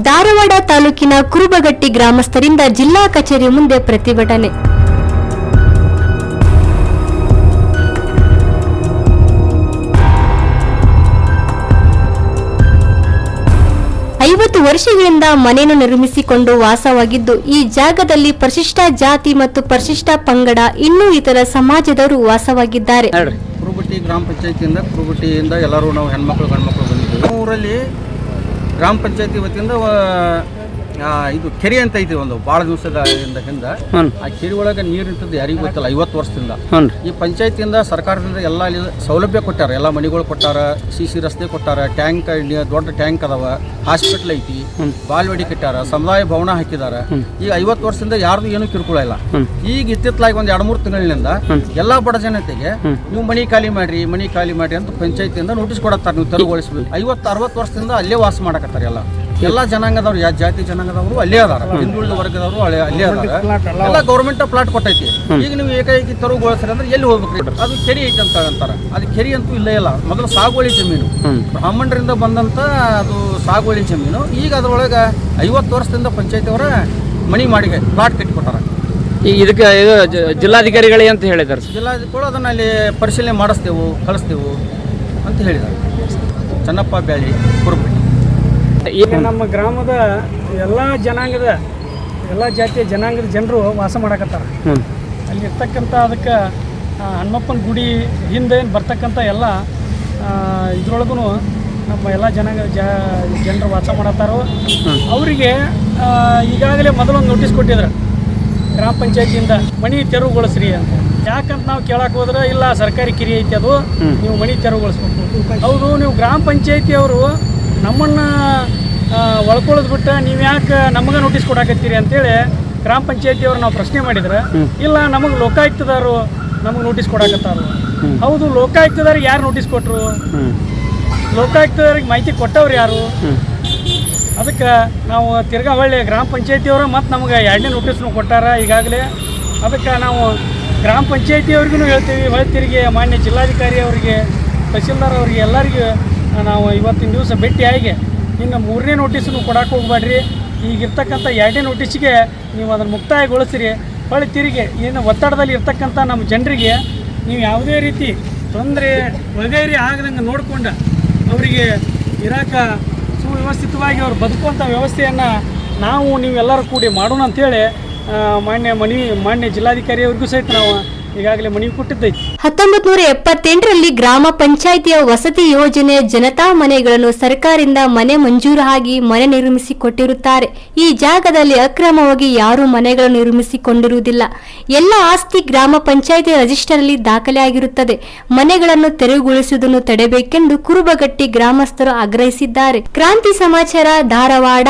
ಧಾರವಾಡ ತಾಲೂಕಿನ ಕುರುಬಗಟ್ಟಿ ಗ್ರಾಮಸ್ಥರಿಂದ ಜಿಲ್ಲಾ ಕಚೇರಿ ಮುಂದೆ ಪ್ರತಿಭಟನೆ. ವರ್ಷಗಳಿಂದ ಮನೆಯನ್ನು ನಿರ್ಮಿಸಿಕೊಂಡು ವಾಸವಾಗಿದ್ದು ಈ ಜಾಗದಲ್ಲಿ ಪರಿಶಿಷ್ಟ ಜಾತಿ ಮತ್ತು ಪರಿಶಿಷ್ಟ ಪಂಗಡ ಇನ್ನೂ ಇತರ ಸಮಾಜದವರು ವಾಸವಾಗಿದ್ದಾರೆ. ಕುರುಬಟ್ಟಿ ಗ್ರಾಮ ಪಂಚಾಯತಿಯಿಂದ ಎಲ್ಲರೂ ನಾವು ಹೆಣ್ಮಕ್ಳು ಗಂಡ್ಮಕ್ಳು ಬಂದಿದ್ದೀವಿ. ಊರಲ್ಲಿ ಗ್ರಾಮ ಪಂಚಾಯತಿ ವತಿಯಿಂದ ಇದು ಕೆರೆ ಅಂತ ಐತಿ, ಒಂದು ಭಾಳ ದಿವಸದ ಹಿಂದೆ ಆ ಕೆರೆ ಒಳಗೆ ನೀರು ನಿಂತದ್ದು ಯಾರಿಗೂ ಗೊತ್ತಿಲ್ಲ. 50 ವರ್ಷದಿಂದ ಈ ಪಂಚಾಯತಿಯಿಂದ ಸರ್ಕಾರದಿಂದ ಎಲ್ಲ ಸೌಲಭ್ಯ ಕೊಟ್ಟಾರ, ಎಲ್ಲ ಮನೆಗಳು ಕೊಟ್ಟಾರ, ಸಿಸಿ ರಸ್ತೆ ಕೊಟ್ಟಾರ, ಟ್ಯಾಂಕ್ ದೊಡ್ಡ ಟ್ಯಾಂಕ್ ಅದಾವ, ಹಾಸ್ಪಿಟಲ್ ಐತಿ, ಬಾಲ್ವಾಡಿ ಕಟ್ಟಾರ, ಸಮುದಾಯ ಭವನ ಹಾಕಿದಾರ. ಈಗ 50 ವರ್ಷದಿಂದ ಯಾರ್ದು ಏನು ಕಿರುಕುಳ ಇಲ್ಲ. ಈಗ ಇತ್ತಿತ್ತಲಾಗಿ ಒಂದು 2-3 ತಿಂಗಳಿನಿಂದ ಎಲ್ಲಾ ಬಡ ಜನತೆಗೆ ನೀವು ಮನಿ ಖಾಲಿ ಮಾಡ್ರಿ ಅಂತ ಪಂಚಾಯತಿಯಿಂದ ನೋಟಿಸ್ ಕೊಡತ್ತಾರ, ನೀವು ತೆರವುಗೊಳಿಸ್ಬೇಕು. 50-60 ವರ್ಷದಿಂದ ಅಲ್ಲೇ ವಾಸ ಮಾಡಕತ್ತಾರ. ಎಲ್ಲ ಜನಾಂಗದವ್ರು, ಯಾವ ಜಾತಿ ಜನಾಂಗದವರು ಅಲ್ಲೇ ಅದಾರ, ಹಿಂದುಳಿದ ವರ್ಗದವರು ಅಲ್ಲೇ ಅದಾರ. ಎಲ್ಲ ಗೌರ್ಮೆಂಟ್ ಪ್ಲಾಟ್ ಕೊಟ್ಟೈತಿ. ಈಗ ನೀವು ಏಕಾಏಕಿ ತೆರವುಗೊಳಿಸ್ರಿ ಅಂದ್ರೆ ಎಲ್ಲಿ ಹೋಗ್ಬೇಕ್ರಿ? ಅದು ಕೆರೆ ಐತಿ ಅಂತ ಅಂತಾರ. ಅದು ಕೆರೆ ಅಂತೂ ಇಲ್ಲೇ ಇಲ್ಲ. ಮೊದಲು ಸಾಗುವಳಿ ಜಮೀನು, ಬ್ರಾಹ್ಮಣರಿಂದ ಬಂದಂತ ಅದು ಸಾಗುವಳಿ ಜಮೀನು. ಈಗ ಅದ್ರೊಳಗೆ 50 ವರ್ಷದಿಂದ ಪಂಚಾಯತಿ ಅವರ ಮನಿ ಮಾಡಿ ಪ್ಲಾಟ್ ಕಟ್ಟಿಕೊಟ್ಟಾರ. ಇದಕ್ಕೆ ಜಿಲ್ಲಾಧಿಕಾರಿಗಳೇ ಅಂತ ಹೇಳಿದ್ದಾರೆ. ಜಿಲ್ಲಾಧಿಕಾರಿಗಳು ಅದನ್ನ ಅಲ್ಲಿ ಪರಿಶೀಲನೆ ಮಾಡಿಸ್ತೇವೆ, ಕಳಿಸ್ತೇವೆ ಅಂತ ಹೇಳಿದ್ದಾರೆ. ಚನ್ನಪ್ಪ ಬ್ಯಾಳಿ, ಕುರುಬಟ್ಟಿ. ಈಗ ನಮ್ಮ ಗ್ರಾಮದ ಎಲ್ಲ ಜನಾಂಗದ, ಎಲ್ಲ ಜಾತಿಯ ಜನಾಂಗದ ಜನರು ವಾಸ ಮಾಡಕತ್ತಾರ. ಅಲ್ಲಿ ಇರ್ತಕ್ಕಂಥ ಅದಕ್ಕೆ ಹನುಮಪ್ಪನ ಗುಡಿ ಹಿಂದೆ ಬರ್ತಕ್ಕಂಥ ಎಲ್ಲ ಇದ್ರೊಳಗೂ ನಮ್ಮ ಎಲ್ಲ ಜನಾಂಗದ ಜನರು ವಾಸ ಮಾಡತ್ತಾರೋ. ಅವರಿಗೆ ಈಗಾಗಲೇ ಮೊದಲೊಂದು ನೋಟಿಸ್ ಕೊಟ್ಟಿದ್ರು ಗ್ರಾಮ ಪಂಚಾಯತಿಯಿಂದ, ಮನೆ ತೆರವುಗೊಳಿಸ್ರಿ ಅಂತ. ಯಾಕಂತ ನಾವು ಕೇಳಕ್ಕೆ ಹೋದ್ರೆ, ಇಲ್ಲ ಸರ್ಕಾರಿ ಕಿರಿ ಐತಿ, ಅದು ನೀವು ಮನೆ ತೆರವುಗೊಳಿಸ್ಬೇಕು. ಹೌದು, ನೀವು ಗ್ರಾಮ ಪಂಚಾಯತಿಯವರು ನಮ್ಮನ್ನು ಒಳ್ಕೊಳ್ಳೋದು ಬಿಟ್ಟು ನೀವು ಯಾಕೆ ನಮಗೆ ನೋಟಿಸ್ ಕೊಡಾಕತ್ತೀರಿ ಅಂತೇಳಿ ಗ್ರಾಮ ಪಂಚಾಯತಿಯವ್ರು ನಾವು ಪ್ರಶ್ನೆ ಮಾಡಿದ್ರೆ, ಇಲ್ಲ ನಮಗೆ ಲೋಕಾಯುಕ್ತದವರು ನಮಗೆ ನೋಟಿಸ್ ಕೊಡಾಕತ್ತಾರ. ಹೌದು, ಲೋಕಾಯುಕ್ತದವ್ರಿಗೆ ಯಾರು ನೋಟಿಸ್ ಕೊಟ್ಟರು? ಲೋಕಾಯುಕ್ತದವ್ರಿಗೆ ಮಾಹಿತಿ ಕೊಟ್ಟವ್ರು ಯಾರು? ಅದಕ್ಕೆ ನಾವು ತಿರ್ಗಾ ಹೊಳ್ಳಿ ಗ್ರಾಮ ಪಂಚಾಯತಿಯವರು ಮತ್ತು ನಮಗೆ 2ನೇ ನೋಟಿಸ್ನು ಕೊಟ್ಟಾರ ಈಗಾಗಲೇ. ಅದಕ್ಕೆ ನಾವು ಗ್ರಾಮ ಪಂಚಾಯತಿಯವ್ರಿಗೂ ಹೇಳ್ತೀವಿ, ಹೊಳ್ಳಿ ತಿರುಗಿ ಮಾನ್ಯ ಜಿಲ್ಲಾಧಿಕಾರಿ ಅವರಿಗೆ, ತಹಸೀಲ್ದಾರ್ ಅವರಿಗೆ, ಎಲ್ಲರಿಗೂ ನಾವು ಇವತ್ತಿನ ದಿವಸ ಭೇಟಿಯಾಗಿ ಇನ್ನು 3ನೇ ನೋಟಿಸನ್ನು ಕೊಡಕ್ಕೆ ಹೋಗ್ಬೇಡ್ರಿ. ಈಗಿರ್ತಕ್ಕಂಥ 2ನೇ ನೋಟಿಸ್ಗೆ ನೀವು ಅದನ್ನು ಮುಕ್ತಾಯಗೊಳಿಸ್ರಿ. ಹೊಳ್ಳಿ ತಿರುಗಿ ಏನು ಒತ್ತಡದಲ್ಲಿ ಇರ್ತಕ್ಕಂಥ ನಮ್ಮ ಜನರಿಗೆ ನೀವು ಯಾವುದೇ ರೀತಿ ತೊಂದರೆ ವಗೈರಿ ಆಗದಂಗೆ ನೋಡಿಕೊಂಡು ಅವರಿಗೆ ಇರಾಕ ಸುವ್ಯವಸ್ಥಿತವಾಗಿ ಅವ್ರು ಬದುಕುವಂಥ ವ್ಯವಸ್ಥೆಯನ್ನು ನಾವು ನೀವೆಲ್ಲರೂ ಕೂಡಿ ಮಾಡೋಣ ಅಂಥೇಳಿ ಮಾನ್ಯ ಜಿಲ್ಲಾಧಿಕಾರಿಯವರಿಗೂ ಸಹಿತ ನಾವು ಈಗಾಗಲೇ ಮನವಿ ಕೊಟ್ಟಿದ್ದೈತಿ. 1978ರಲ್ಲಿ ಗ್ರಾಮ ಪಂಚಾಯಿತಿಯ ವಸತಿ ಯೋಜನೆ ಜನತಾ ಮನೆಗಳನ್ನು ಸರ್ಕಾರದಿಂದ ಮನೆ ಮಂಜೂರು ಆಗಿ ಮನೆ ನಿರ್ಮಿಸಿಕೊಟ್ಟಿರುತ್ತಾರೆ. ಈ ಜಾಗದಲ್ಲಿ ಅಕ್ರಮವಾಗಿ ಯಾರೂ ಮನೆಗಳನ್ನು ನಿರ್ಮಿಸಿಕೊಂಡಿರುವುದಿಲ್ಲ. ಎಲ್ಲ ಆಸ್ತಿ ಗ್ರಾಮ ಪಂಚಾಯಿತಿ ರಿಜಿಸ್ಟರ್ ಅಲ್ಲಿ ದಾಖಲೆ ಆಗಿರುತ್ತದೆ. ಮನೆಗಳನ್ನು ತೆರವುಗೊಳಿಸುವುದನ್ನು ತಡೆಬೇಕೆಂದು ಕುರುಬಗಟ್ಟಿ ಗ್ರಾಮಸ್ಥರು ಆಗ್ರಹಿಸಿದ್ದಾರೆ. ಕ್ರಾಂತಿ ಸಮಾಚಾರ, ಧಾರವಾಡ.